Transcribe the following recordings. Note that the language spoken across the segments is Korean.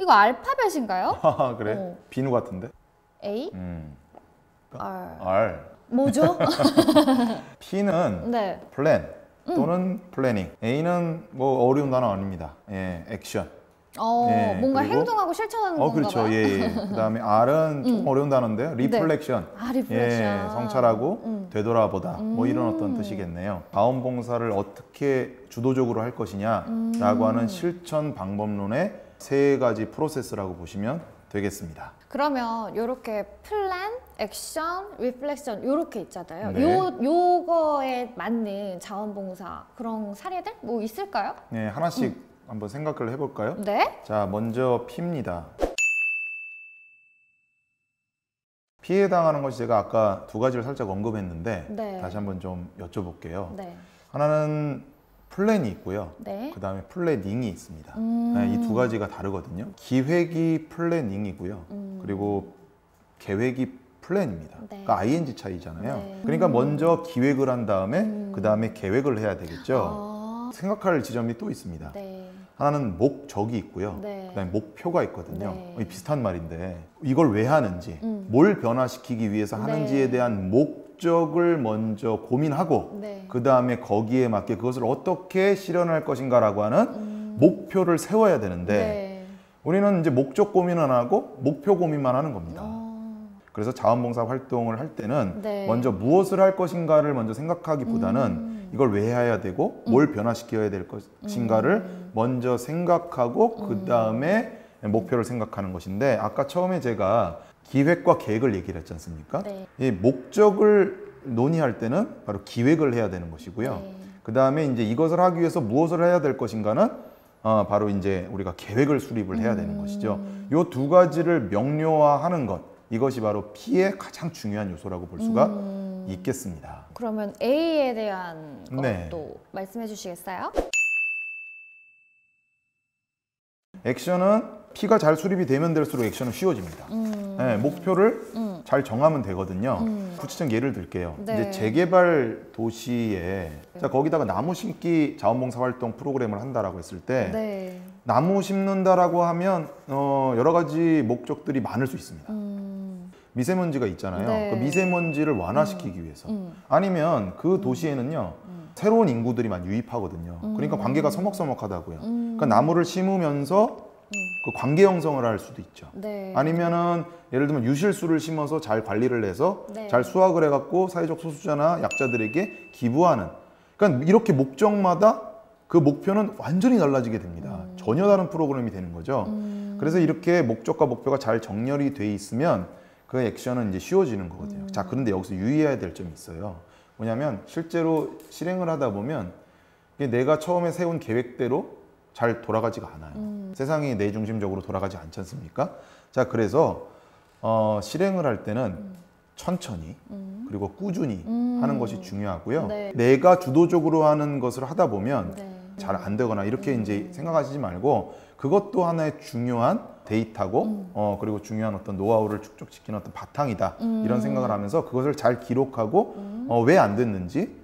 이거 알파벳인가요? 아, 그래? 비누 같은데? A? R. R. 뭐죠? P는 네. 플랜 또는 플래닝. A는 뭐 어려운 단어 아닙니다. 예, 액션. 예, 뭔가 그리고- 행동하고 실천하는 건가 그렇죠. 봐요? 예. 그다음에 R은 좀 어려운 단어인데요. 리플렉션. 리플렉션. 예, 성찰하고 되돌아보다. 뭐 이런 어떤 뜻이겠네요. 자원봉사를 어떻게 주도적으로 할 것이냐라고 하는 실천 방법론의 세 가지 프로세스라고 보시면 되겠습니다. 그러면 이렇게 플랜, 액션, 리플렉션 이렇게 있잖아요. 네. 요거에 맞는 자원봉사 그런 사례들 뭐 있을까요? 네, 하나씩 한번 생각을 해볼까요? 네. 자, 먼저 P입니다. 피해 당하는 것이 제가 아까 두 가지를 살짝 언급했는데 네. 다시 한번 좀 여쭤볼게요. 네. 하나는 플랜이 있고요. 네. 그 다음에 플래닝이 있습니다. 이 두 가지가 다르거든요. 기획이 플래닝이고요. 그리고 계획이 플랜입니다. 네. 그러니까 ing 차이잖아요. 네. 그러니까 먼저 기획을 한 다음에 그 다음에 계획을 해야 되겠죠. 아, 생각할 지점이 또 있습니다. 네. 하나는 목적이 있고요. 네. 그다음에 목표가 있거든요. 네. 비슷한 말인데 이걸 왜 하는지, 뭘 변화시키기 위해서 하는지에 네. 대한 목적을 먼저 고민하고 네. 그 다음에 거기에 맞게 그것을 어떻게 실현할 것인가라고 하는 목표를 세워야 되는데 네. 우리는 이제 목적 고민은 안 하고 목표 고민만 하는 겁니다. 그래서 자원봉사 활동을 할 때는 네. 먼저 무엇을 할 것인가를 먼저 생각하기보다는 이걸 왜 해야 되고 뭘 변화시켜야 될 것인가를 먼저 생각하고 그 다음에 목표를 생각하는 것인데 아까 처음에 제가 기획과 계획을 얘기를 했지 않습니까? 네. 이 목적을 논의할 때는 바로 기획을 해야 되는 것이고요. 네. 그 다음에 이제 이것을 하기 위해서 무엇을 해야 될 것인가는 바로 이제 우리가 계획을 수립을 해야 되는 것이죠. 이 두 가지를 명료화하는 것. 이것이 바로 P의 가장 중요한 요소라고 볼 수가 있겠습니다. 그러면 A에 대한 네. 것도 말씀해 주시겠어요? 액션은 P가 잘 수립이 되면 될수록 액션은 쉬워집니다. 네, 목표를 잘 정하면 되거든요. 구체적 예를 들게요. 네. 이제 재개발 도시에 자, 거기다가 나무 심기 자원봉사 활동 프로그램을 한다라고 했을 때 네. 나무 심는다라고 하면 여러 가지 목적들이 많을 수 있습니다. 미세먼지가 있잖아요. 네. 그 미세먼지를 완화시키기 위해서 아니면 그 도시에는요 새로운 인구들이 많이 유입하거든요. 그러니까 관계가 서먹서먹하다고요. 그러니까 나무를 심으면서 그 관계 형성을 할 수도 있죠. 네. 아니면은 예를 들면 유실수를 심어서 잘 관리를 해서 네. 잘 수확을 해갖고 사회적 소수자나 약자들에게 기부하는. 그러니까 이렇게 목적마다 그 목표는 완전히 달라지게 됩니다. 전혀 다른 프로그램이 되는 거죠. 그래서 이렇게 목적과 목표가 잘 정렬이 돼 있으면 그 액션은 이제 쉬워지는 거거든요. 자, 그런데 여기서 유의해야 될 점이 있어요. 뭐냐면 실제로 실행을 하다 보면 이게 내가 처음에 세운 계획대로 잘 돌아가지가 않아요. 세상이 내 중심적으로 돌아가지 않지 않습니까? 자, 그래서 실행을 할 때는 천천히 그리고 꾸준히 하는 것이 중요하고요. 네. 내가 주도적으로 하는 것을 하다 보면 네. 잘 안 되거나 이렇게 이제 생각하시지 말고 그것도 하나의 중요한 데이터고 그리고 중요한 어떤 노하우를 축적시키는 어떤 바탕이다 이런 생각을 하면서 그것을 잘 기록하고 왜 안 됐는지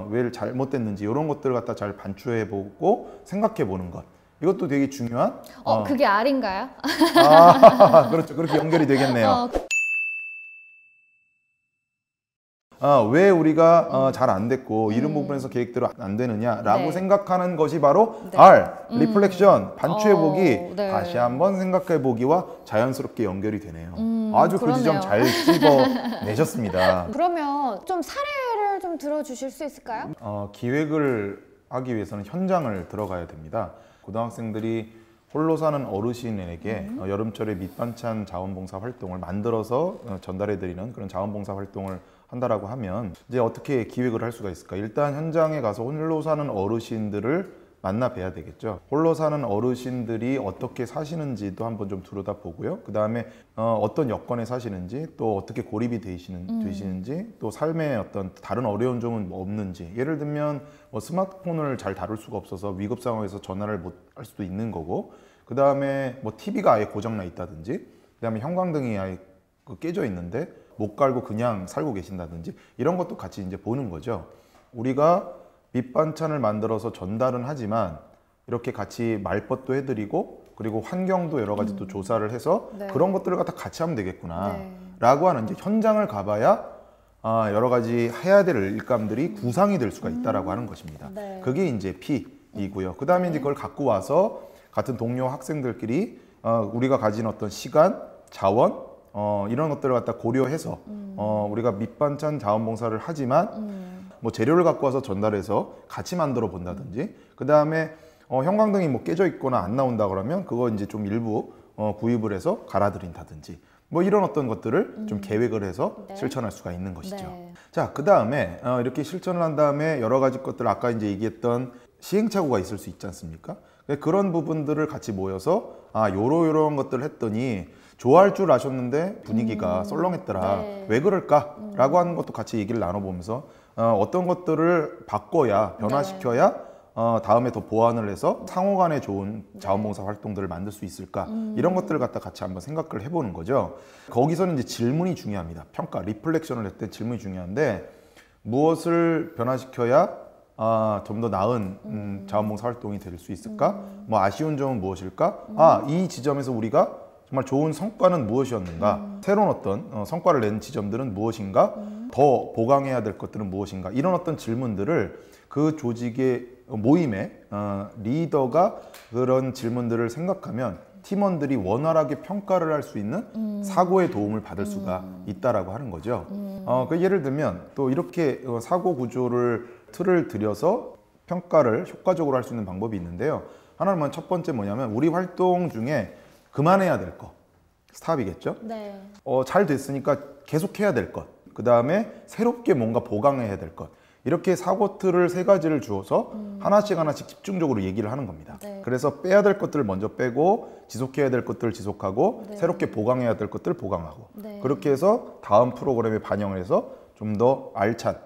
왜 잘못됐는지 이런 것들을 갖다 잘 반추해 보고 생각해 보는 것 이것도 되게 중요한 그게 R인가요? 그렇죠. 그렇게 연결이 되겠네요. 왜 우리가 잘 안 됐고 이런 부분에서 계획대로 안 되느냐라고 네. 생각하는 것이 바로 네. R, 리플렉션, 반추해보기, 네. 다시 한번 생각해보기와 자연스럽게 연결이 되네요. 아주 그 지점 그러네요. 잘 찝어내셨습니다. 그러면 좀 사례를 좀 들어주실 수 있을까요? 기획을 하기 위해서는 현장을 들어가야 됩니다. 고등학생들이 홀로 사는 어르신에게 여름철에 밑반찬 자원봉사 활동을 만들어서 전달해드리는 그런 자원봉사 활동을 한다라고 하면 이제 어떻게 기획을 할 수가 있을까? 일단 현장에 가서 홀로 사는 어르신들을 만나 뵈야 되겠죠. 홀로 사는 어르신들이 어떻게 사시는지도 한번 좀 들여다보고요. 그 다음에 어떤 여건에 사시는지 또 어떻게 고립이 되시는지 또 삶에 어떤 다른 어려운 점은 뭐 없는지 예를 들면 뭐 스마트폰을 잘 다룰 수가 없어서 위급 상황에서 전화를 못 할 수도 있는 거고 그 다음에 뭐 TV가 아예 고장나 있다든지 그 다음에 형광등이 아예 깨져 있는데 못 갈고 그냥 살고 계신다든지 이런 것도 같이 이제 보는 거죠. 우리가 밑반찬을 만들어서 전달은 하지만 이렇게 같이 말벗도 해드리고 그리고 환경도 여러 가지 또 조사를 해서 네. 그런 것들을 갖다 같이 하면 되겠구나 네. 라고 하는 이제 현장을 가봐야 여러 가지 해야 될 일감들이 구상이 될 수가 있다라고 하는 것입니다. 네. 그게 이제 P이고요. 그 다음에 이제 그걸 갖고 와서 같은 동료 학생들끼리 우리가 가진 어떤 시간, 자원 이런 것들을 갖다 고려해서 우리가 밑반찬 자원봉사를 하지만 뭐 재료를 갖고 와서 전달해서 같이 만들어 본다든지 그 다음에 형광등이 뭐 깨져 있거나 안 나온다 그러면 그거 이제 좀 일부 구입을 해서 갈아드린다든지 뭐 이런 어떤 것들을 좀 계획을 해서 네. 실천할 수가 있는 것이죠. 네. 자, 그 다음에 이렇게 실천을 한 다음에 여러 가지 것들 아까 이제 얘기했던 시행착오가 있을 수 있지 않습니까? 그런 부분들을 같이 모여서 요런 것들을 했더니 좋아할 줄 아셨는데 분위기가 썰렁했더라. 네. 왜 그럴까라고 하는 것도 같이 얘기를 나눠보면서 어떤 것들을 바꿔야 변화시켜야 다음에 더 보완을 해서 상호간에 좋은 자원봉사 활동들을 만들 수 있을까 이런 것들을 갖다 같이 한번 생각을 해보는 거죠. 거기서는 이제 질문이 중요합니다. 평가, 리플렉션을 할 때 질문이 중요한데 무엇을 변화시켜야 좀 더 나은 자원봉사 활동이 될 수 있을까? 뭐 아쉬운 점은 무엇일까? 이 지점에서 우리가 정말 좋은 성과는 무엇이었는가? 새로운 어떤 성과를 낸 지점들은 무엇인가? 더 보강해야 될 것들은 무엇인가? 이런 어떤 질문들을 그 조직의 모임의 리더가 그런 질문들을 생각하면 팀원들이 원활하게 평가를 할 수 있는 사고의 도움을 받을 수가 있다라고 하는 거죠. 그 예를 들면 또 이렇게 사고 구조를 틀을 들여서 평가를 효과적으로 할 수 있는 방법이 있는데요. 하나는 첫 번째 뭐냐면 우리 활동 중에 그만해야 될 것, 스탑이겠죠. 네. 잘 됐으니까 계속해야 될 것, 그 다음에 새롭게 뭔가 보강해야 될 것. 이렇게 사고 틀을 3가지를 주어서 하나씩 집중적으로 얘기를 하는 겁니다. 네. 그래서 빼야 될 것들을 먼저 빼고 지속해야 될 것들을 지속하고 네. 새롭게 보강해야 될 것들을 보강하고 네. 그렇게 해서 다음 프로그램에 반영을 해서 좀 더 알찬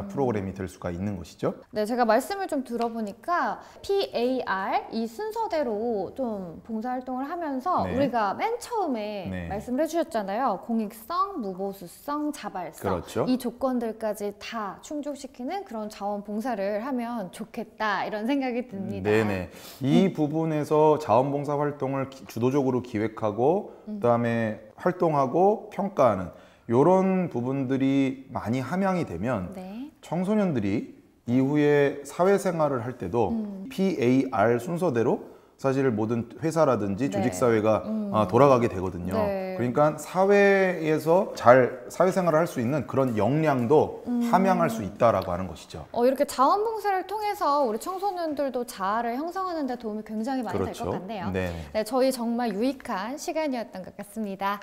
프로그램이 될 수가 있는 것이죠. 네, 제가 말씀을 좀 들어보니까 PAR 이 순서대로 좀 봉사활동을 하면서 네. 우리가 맨 처음에 네. 말씀을 해주셨잖아요. 공익성, 무보수성, 자발성 그렇죠. 이 조건들까지 다 충족시키는 그런 자원봉사를 하면 좋겠다 이런 생각이 듭니다. 네네. 이 부분에서 자원봉사 활동을 주도적으로 기획하고 그다음에 활동하고 평가하는 이런 부분들이 많이 함양이 되면 네. 청소년들이 이후에 사회생활을 할 때도 PAR 순서대로 사실 모든 회사라든지 네. 조직사회가 돌아가게 되거든요. 네. 그러니까 사회에서 잘 사회생활을 할 수 있는 그런 역량도 함양할 수 있다라고 하는 것이죠. 이렇게 자원봉사를 통해서 우리 청소년들도 자아를 형성하는 데 도움이 굉장히 많이 될 그렇죠. 것 같네요. 네. 네, 저희 정말 유익한 시간이었던 것 같습니다.